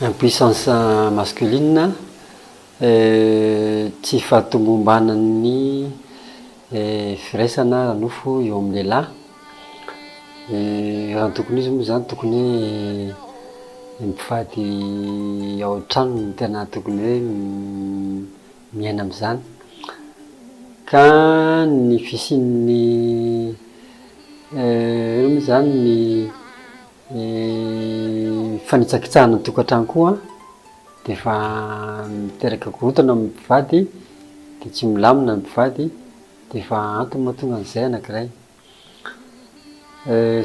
Puissance masculine tsy fahatomombanany firaisana nofo eo amin'ny lehilahy. Raha tokony izy moa zany tokony hoe mipivady ao an-trano no tena tokony hoe miaina amin'izany, ka ny fisian'ny ino moa zany ny fanitsakitsahana ny tokantrano koa de efa miteraka korontana amin'ny mpivady de tsy milamina ny mpivady de efa antony mahatonga an'izay anankiray.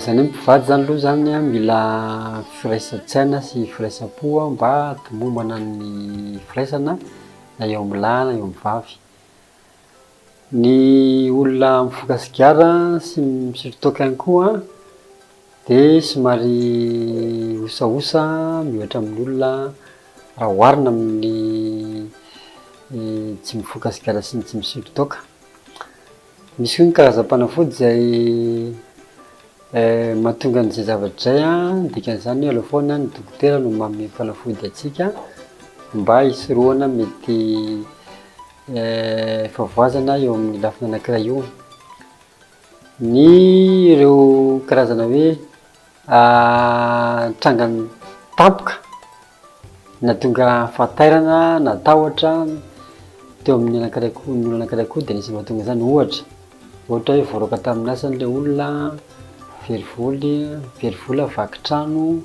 Zany hoe mpivady zany aloha zany mila firaisan-tsaina sy firaisam-po mba hampimombana ny firaisana na eo amin'ny lahy na eo amin'ny vavy. Ny olona mifoka sigara sy misotro toaka ihany koa de somary osaosa miohatra amin'ny olona raha oharina amin'ny tsy mifoka sigara sy ny tsy misotro toaka. Misy koa ny karazam-panafody zay mahatonga an'izay zavatra zay dikan'izany hoe aleo foana ny dokotera no manome fanafody antsika mba hisorohana mety favoazana eo amin'ny lafiny anankiray io. Ny ireo karazana hoe trangany tampoka na tonga fahatairana na tahotra teo amin'ny anankiray koa ny olona anankiray koa de nisy mahatonga zany ohatra hoe voaroaka tamin'ny asany le olona, very vola vaky trano,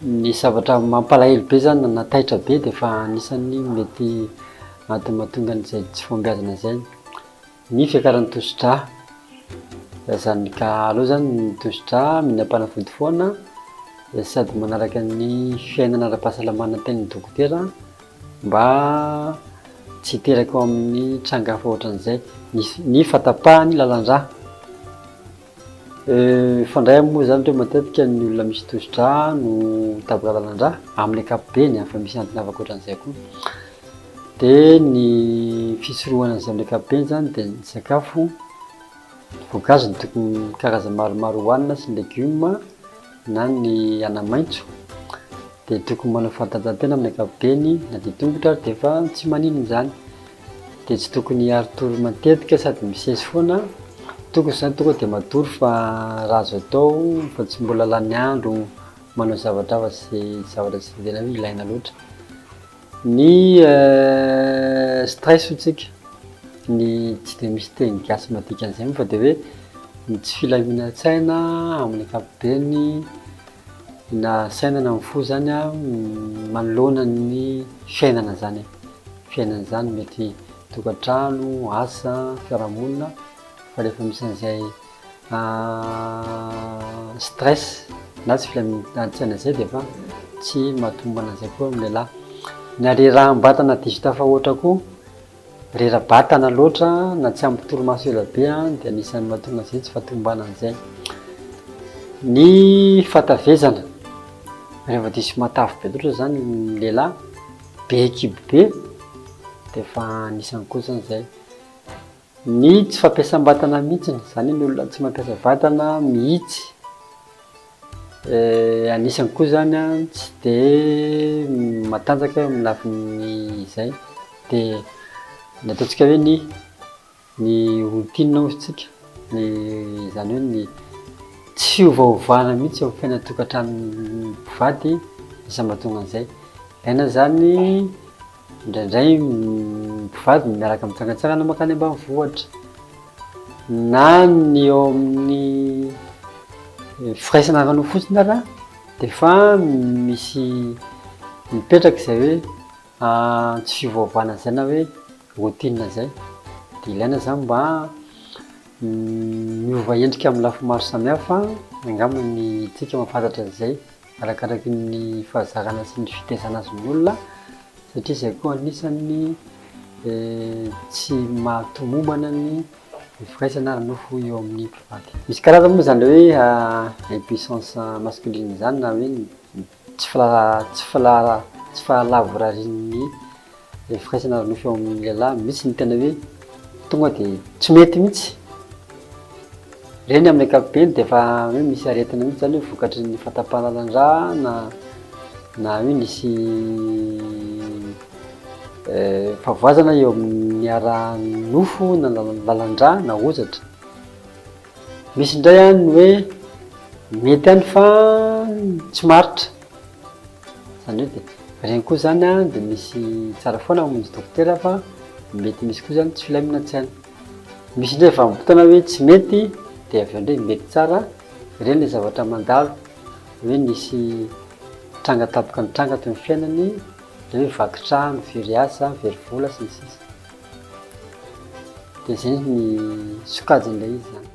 ny zavatra mampalahelo be zany na taitra be de efa anisany mety antony mahatonga an'izay tsy fombiazana zay. Ny fiakaran'ny tosi-drà zany ka aleo zany ny tosi-drà mihinam-panafody foana sady manaraka ny fiainana ara-pahasalamana tenin'ny dokotera mba tsy hiteraka ao amin'ny tranga hafa ohatran'izay. Ny fatapahany lalan-drà, fandray moa zany hoe matetika ny olona misy tosi-drà no taboka lalan-drà amin'ny ankapobeny fa misy antony hafa ohatran'izay koa. De ny fisorohana an'izay amin'ny ankapobeny zany de ny sakafo, voankazo ny tokony karazany maromaro hohanina sy legioma na ny ana-maitso de tokony manao fanatanjahantena amin'ny ankapobeny na dia tongotra ary de efa tsy maninona izany, de tsy tokony haritory matetika sady misesy foana, tokony zany tonga de matory fa raha azo atao fa tsy mbola lany andro manao zavatra hafa sy zavatra tsy tena hoe ilaina loatra. Ny stress hoy tsika, ny tsy de misy teny gasy mahadika an'izay moa fa de hoe ny tsy filaminan-tsaina amin'ny ankapobeny na saina na fo zany manoloana ny fiainana zany, fiainana zany mety tokantrano, asa, fiarahamonina fa rehefa misy an'izay stress na tsy filaminan-tsaina zay de efa tsy mahatombo an'izay koa amin'ny lehilahy. Na reraham-batana diso tafa ohatra koa, rera-batana loatra na tsy ampy torimaso ela be de anisan'ny mahatonga an'izay tsy fahatombana an'izay. Ny fatavezana, rehefa diso matavy be loatra zany ny lehilahy, be kibo be de efa anisany koa zany zay. Ny tsy fampiasam-batana mihitsiny, zany hoe ny olona tsy mampiasa vatana mihitsy, anisany koa zany tsy de matanjaka eo amin'ny lafiny izay de ny ataontsika hoe ny routine hozy tsika, ny zany hoe ny tsy iovaovana mihitsy eo amin'ny fiainana tokantranon'ny mpivady isa mahatonga an'izay. Ilaina zany indraindray mpivady miaraka mitsangatsangana makany ambanivohitra na ny eo amin'ny firaisana avy any fotsiny ary de efa misy mipetraka izay hoe tsy fiovaovana zay na hoe routine zay, de ilaina zany mba miova endrika amin'ny lafy maro samihafa angamba ny tsika mahafantatra an'izay arakaraky ny fahazarana sy ny fitezana azy ny olona satria zay koa anisany tsy mahatomombana ny firaisana ary nofo eo amin'ny mpivady. Misy karazany moa zany le hoe impuissance masculine zany na hoe tsy fahalavorarin'ny firaisana ary nofo eo amin'ny lehilahy. Misy ny tena hoe tonga de tsy mety mihitsy, reny amin'ny ankapobeny de efa hoe misy aretina mihitsy zany hoe vokatry ny fatapahana lalan-drà na na hoe nisy favoazana eo amin'ny ara-nofo na lalandra na ozatra. Misy indray any ny hoe mety any fa tsy maritra, zany hoe de regny koa zany a de misy tsara foana mamonjy dokotera fa mety misy koa zany tsy filaminan-tsaina. Misy indray vanim-potoana hoe tsy mety de avy eo ndray mety tsara, ireny le zavatra mandalo hoe nisy tranga tapoka ny tranga teo amin'ny fiainany, le hoe vaky trano, very asa, very vola sy ny sisa. De zay ny sokajin'ilay izy zany.